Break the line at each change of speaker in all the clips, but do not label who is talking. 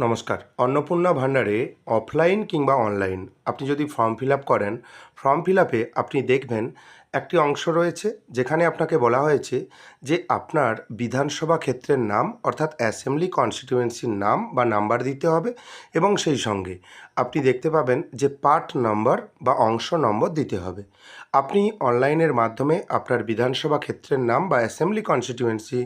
নমস্কার। অন্নপূর্ণা ভান্ডারে অফলাইন কিংবা অনলাইন আপনি যদি ফর্ম ফিল আপ করেন, ফর্ম ফিল আপে আপনি দেখবেন একটি অংশ রয়েছে যেখানে আপনাকে বলা হয়েছে যে আপনার বিধানসভা ক্ষেত্রের নাম অর্থাৎ অ্যাসেম্বলি কনস্টিটিউয়েন্সির নাম বা নাম্বার দিতে হবে এবং সেই সঙ্গে আপনি দেখতে পাবেন যে পার্ট নম্বর বা অংশ নম্বর দিতে হবে। আপনি অনলাইনের মাধ্যমে আপনার বিধানসভা ক্ষেত্রের নাম বা অ্যাসেম্বলি কনস্টিটিউয়েন্সি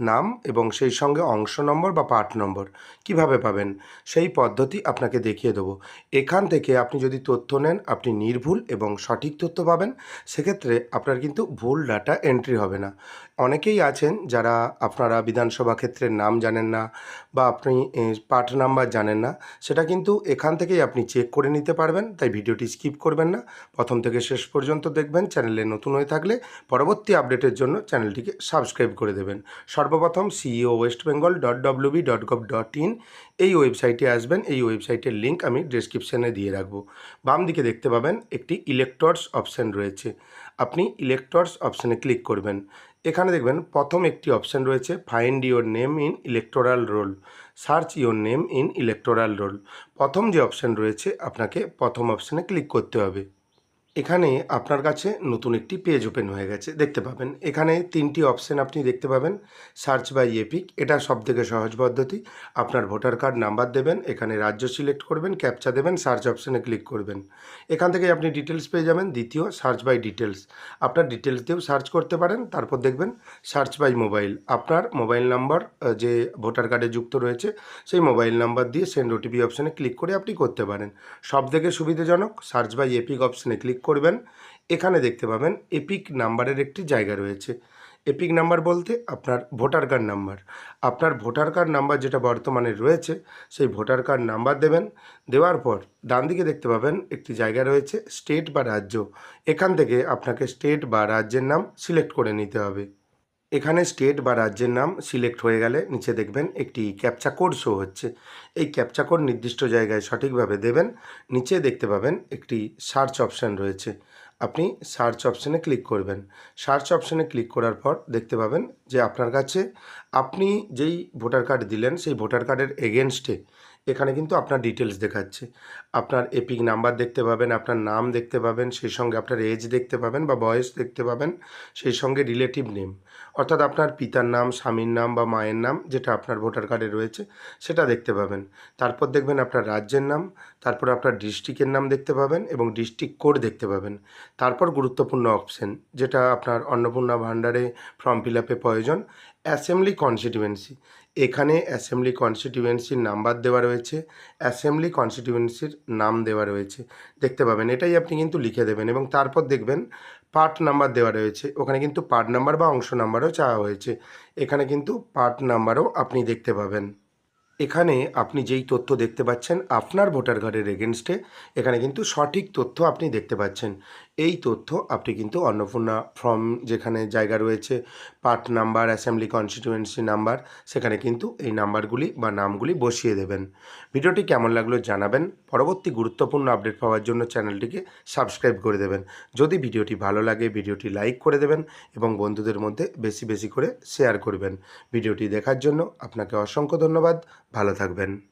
নাম এবং সেই সঙ্গে অংশ নম্বর বা পার্ট নম্বর কিভাবে পাবেন সেই পদ্ধতি আপনাকে দেখিয়ে দেবো। এখান থেকে আপনি যদি তথ্য নেন আপনি নির্ভুল এবং সঠিক তথ্য পাবেন। সেক্ষেত্রে আপনার কিন্তু ভুল ডাটা এন্ট্রি হবে না। অনেকেই আছেন যারা আপনারা বিধানসভা ক্ষেত্রের নাম জানেন না বা আপনি পার্ট নাম্বার জানেন না, সেটা কিন্তু এখান থেকেই আপনি চেক করে নিতে পারবেন। তাই ভিডিওটি স্কিপ করবেন না, প্রথম থেকে শেষ পর্যন্ত দেখবেন। চ্যানেলে নতুন হয়ে থাকলে পরবর্তী আপডেটের জন্য চ্যানেলটিকে সাবস্ক্রাইব করে দেবেন। সর্বপ্রথম ceo.westbengal.gov.in এই ওয়েবসাইটে আসবেন। এই ওয়েবসাইটের লিঙ্ক আমি ডেসক্রিপশানে দিয়ে রাখবো। বাম দিকে দেখতে পাবেন একটি ইলেক্টরস অপশান রয়েছে। আপনি ইলেক্টরস অপশানে ক্লিক করবেন। এখানে দেখবেন প্রথম একটি অপশান রয়েছে find your name in electoral role, search your name in electoral role. প্রথম যে অপশান রয়েছে আপনাকে প্রথম অপশানে ক্লিক করতে হবে। এখানে আপনার কাছে নতুন একটি পেজ ওপেন হয়ে গেছে, দেখতে পাবেন এখানে তিনটি অপশান আপনি দেখতে পাবেন। সার্চ বাই এপিক, এটা সবথেকে সহজ পদ্ধতি। আপনার ভোটার কার্ড নাম্বার দেবেন, এখানে রাজ্য সিলেক্ট করবেন, ক্যাপচা দেবেন, সার্চ অপশানে ক্লিক করবেন। এখান থেকে আপনি ডিটেলস পেয়ে যাবেন। দ্বিতীয় সার্চ বাই ডিটেলস, আপনার ডিটেলস দিয়েও সার্চ করতে পারেন। তারপর দেখবেন সার্চ বাই মোবাইল, আপনার মোবাইল নাম্বার যে ভোটার কার্ডে যুক্ত রয়েছে সেই মোবাইল নাম্বার দিয়ে সেন্ড ওটিপি অপশানে ক্লিক করে আপনি করতে পারেন। সবথেকে সুবিধাজনক সার্চ বাই এপিক অপশানে ক্লিক করবেন। এখানে দেখতে পাবেন এপিক নাম্বারের একটি জায়গা রয়েছে। এপিক নাম্বার বলতে আপনার ভোটার কার্ড নাম্বার। আপনার ভোটার কার্ড নাম্বার যেটা বর্তমানে রয়েছে সেই ভোটার কার্ড নাম্বার দেবেন। দেওয়ার পর ডান দিকে দেখতে পাবেন একটি জায়গা রয়েছে স্টেট বা রাজ্য। এখান থেকে আপনাকে স্টেট বা রাজ্যের নাম সিলেক্ট করে নিতে হবে। এখানে স্টেট বা রাজ্যের নাম সিলেক্ট হয়ে গেলে নিচে দেখবেন একটি ক্যাপচা কোড শো হচ্ছে। এই ক্যাপচা কোড নির্দিষ্ট জায়গায় সঠিকভাবে দেবেন। নিচে দেখতে পাবেন একটি সার্চ অপশান রয়েছে, আপনি সার্চ অপশানে ক্লিক করবেন। সার্চ অপশানে ক্লিক করার পর দেখতে পাবেন যে আপনার কাছে আপনি যেই ভোটার কার্ড দিলেন সেই ভোটার কার্ডের এগেনস্টে এখানে কিন্তু আপনার ডিটেলস দেখাচ্ছে। আপনার এপিক নাম্বার দেখতে পাবেন, আপনার নাম দেখতে পাবেন, সেই সঙ্গে আপনার এজ দেখতে পাবেন বা বয়স দেখতে পাবেন, সেই সঙ্গে রিলেটিভ নেম অর্থাৎ আপনার পিতার নাম, স্বামীর নাম বা মায়ের নাম যেটা আপনার ভোটার কার্ডে রয়েছে সেটা দেখতে পাবেন। তারপর দেখবেন আপনার রাজ্যের নাম, তারপর আপনার ডিস্ট্রিক্টের নাম দেখতে পাবেন এবং ডিস্ট্রিক্ট কোড দেখতে পাবেন। তারপর গুরুত্বপূর্ণ অপশন যেটা আপনার অন্নপূর্ণা ভান্ডারে ফর্ম ফিল আপে প্রয়োজন, অ্যাসেম্বলি কনস্টিটিউয়েন্সি। এখানে অ্যাসেম্বলি কনস্টিটিউয়েন্সির নাম্বার দেওয়া রয়েছে, অ্যাসেম্বলি কনস্টিটিউয়েন্সির নাম দেওয়া রয়েছে, দেখতে পাবেন। এটাই আপনি কিন্তু লিখে দেবেন এবং তারপর দেখবেন পার্ট নাম্বার দেওয়া রয়েছে। ওখানে কিন্তু পার্ট নাম্বার বা অংশ নাম্বারও চাওয়া হয়েছে। এখানে কিন্তু পার্ট নাম্বারও আপনি দেখতে পাবেন। এখানে আপনি যেই তথ্য দেখতে পাচ্ছেন আপনার ভোটার কার্ডের এগেনস্টে, এখানে কিন্তু সঠিক তথ্য আপনি দেখতে পাচ্ছেন। এই তথ্য আপনি কিন্তু অন্নপূর্ণা ফর্ম যেখানে জায়গা রয়েছে part number, assembly constituency number, সেখানে কিন্তু এই নাম্বারগুলি বা নামগুলি বসিয়ে দেবেন। ভিডিওটি কেমন লাগলো জানাবেন। পরবর্তী গুরুত্বপূর্ণ আপডেট পাওয়ার জন্য চ্যানেলটিকে সাবস্ক্রাইব করে দেবেন। যদি ভিডিওটি ভালো লাগে ভিডিওটি লাইক করে দেবেন এবং বন্ধুদের মধ্যে বেশি বেশি করে শেয়ার করবেন। ভিডিওটি দেখার জন্য আপনাকে অসংখ্য ধন্যবাদ। ভালো থাকবেন।